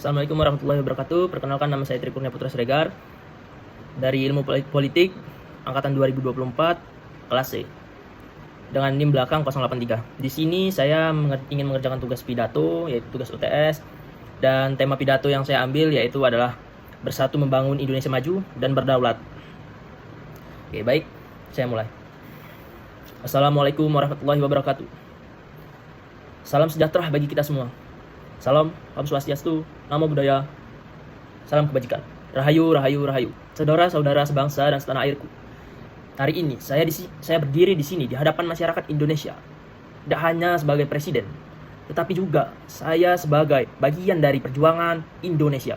Assalamualaikum warahmatullahi wabarakatuh. Perkenalkan, nama saya Trikurnia Putra Siregar dari Ilmu Politik angkatan 2024 kelas C dengan NIM belakang 083. Di sini saya ingin mengerjakan tugas pidato, yaitu tugas UTS, dan tema pidato yang saya ambil yaitu adalah bersatu membangun Indonesia maju dan berdaulat. Oke, baik, saya mulai. Assalamualaikum warahmatullahi wabarakatuh. Salam sejahtera bagi kita semua. Salam, Om Swastiastu, Namo Buddhaya, salam kebajikan. Rahayu, rahayu, rahayu. Saudara-saudara sebangsa dan setanah airku. Hari ini saya berdiri di sini di hadapan masyarakat Indonesia. Tidak hanya sebagai presiden, tetapi juga saya sebagai bagian dari perjuangan Indonesia.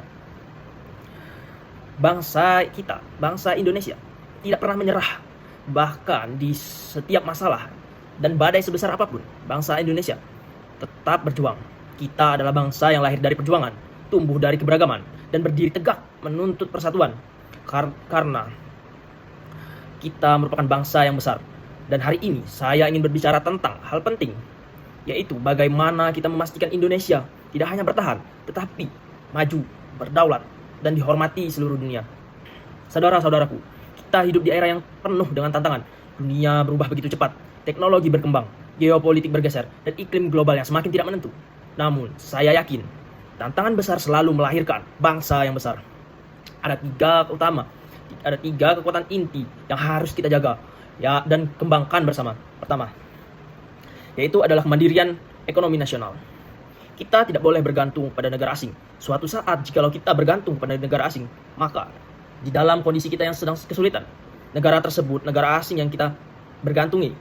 Bangsa kita, bangsa Indonesia, tidak pernah menyerah. Bahkan di setiap masalah dan badai sebesar apapun, bangsa Indonesia tetap berjuang. Kita adalah bangsa yang lahir dari perjuangan, tumbuh dari keberagaman, dan berdiri tegak menuntut persatuan. Karena kita merupakan bangsa yang besar. Dan hari ini saya ingin berbicara tentang hal penting, yaitu bagaimana kita memastikan Indonesia tidak hanya bertahan, tetapi maju, berdaulat, dan dihormati seluruh dunia. Saudara-saudaraku, kita hidup di era yang penuh dengan tantangan. Dunia berubah begitu cepat, teknologi berkembang, geopolitik bergeser, dan iklim global yang semakin tidak menentu. Namun, saya yakin tantangan besar selalu melahirkan bangsa yang besar. Ada tiga kekuatan inti yang harus kita jaga dan kembangkan bersama. Pertama, yaitu adalah kemandirian ekonomi nasional. Kita tidak boleh bergantung pada negara asing. Suatu saat jikalau kita bergantung pada negara asing, maka di dalam kondisi kita yang sedang kesulitan, negara tersebut, negara asing yang kita bergantungi,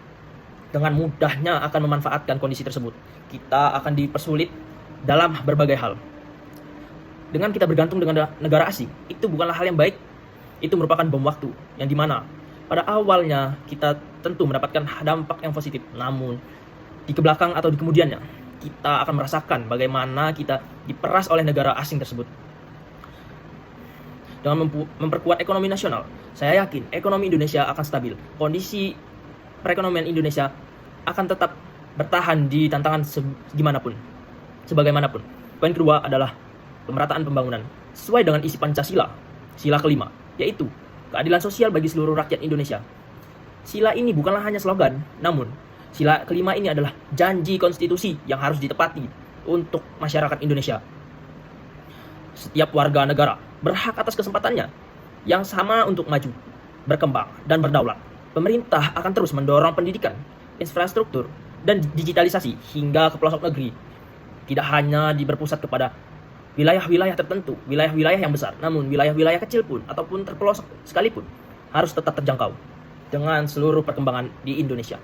dengan mudahnya akan memanfaatkan kondisi tersebut. Kita akan dipersulit dalam berbagai hal. Dengan kita bergantung dengan negara asing, itu bukanlah hal yang baik. Itu merupakan bom waktu, yang dimana pada awalnya kita tentu mendapatkan dampak yang positif. Namun, di kebelakang atau di kemudiannya, kita akan merasakan bagaimana kita diperas oleh negara asing tersebut. Dengan memperkuat ekonomi nasional, saya yakin ekonomi Indonesia akan stabil. Kondisi perekonomian Indonesia akan tetap bertahan di tantangan sebagaimanapun. Poin kedua adalah pemerataan pembangunan sesuai dengan isi Pancasila, sila kelima, yaitu keadilan sosial bagi seluruh rakyat Indonesia. Sila ini bukanlah hanya slogan, namun sila kelima ini adalah janji konstitusi yang harus ditepati untuk masyarakat Indonesia. Setiap warga negara berhak atas kesempatannya yang sama untuk maju, berkembang, dan berdaulat. Pemerintah akan terus mendorong pendidikan, infrastruktur, dan digitalisasi hingga ke pelosok negeri. Tidak hanya berpusat kepada wilayah-wilayah tertentu, wilayah-wilayah yang besar, namun wilayah-wilayah kecil pun ataupun terpelosok sekalipun harus tetap terjangkau dengan seluruh perkembangan di Indonesia.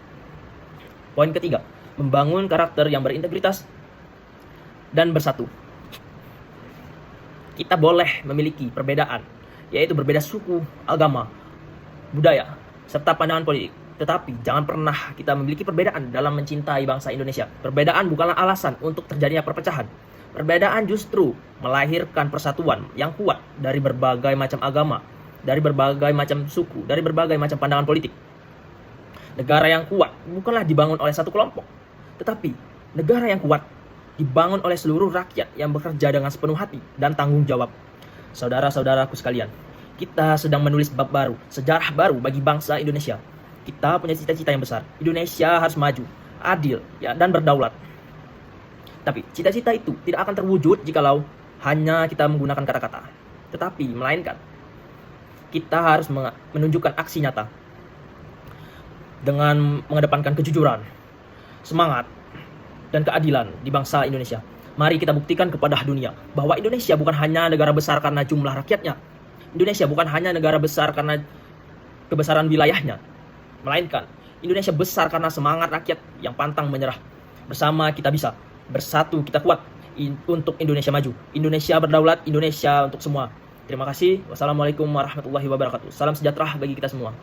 Poin ketiga, membangun karakter yang berintegritas dan bersatu. Kita boleh memiliki perbedaan, yaitu berbeda suku, agama, budaya, serta pandangan politik. Tetapi jangan pernah kita memiliki perbedaan dalam mencintai bangsa Indonesia. Perbedaan bukanlah alasan untuk terjadinya perpecahan. Perbedaan justru melahirkan persatuan yang kuat dari berbagai macam agama, dari berbagai macam suku, dari berbagai macam pandangan politik. Negara yang kuat bukanlah dibangun oleh satu kelompok, tetapi negara yang kuat dibangun oleh seluruh rakyat yang bekerja dengan sepenuh hati dan tanggung jawab. Saudara-saudaraku sekalian, kita sedang menulis bab baru, sejarah baru bagi bangsa Indonesia. Kita punya cita-cita yang besar. Indonesia harus maju, adil, dan berdaulat. Tapi cita-cita itu tidak akan terwujud jikalau hanya kita menggunakan kata-kata. Tetapi melainkan kita harus menunjukkan aksi nyata dengan mengedepankan kejujuran, semangat, dan keadilan di bangsa Indonesia. Mari kita buktikan kepada dunia bahwa Indonesia bukan hanya negara besar karena jumlah rakyatnya. Indonesia bukan hanya negara besar karena kebesaran wilayahnya, melainkan Indonesia besar karena semangat rakyat yang pantang menyerah. Bersama kita bisa, bersatu kita kuat untuk Indonesia maju. Indonesia berdaulat, Indonesia untuk semua. Terima kasih. Wassalamualaikum warahmatullahi wabarakatuh. Salam sejahtera bagi kita semua.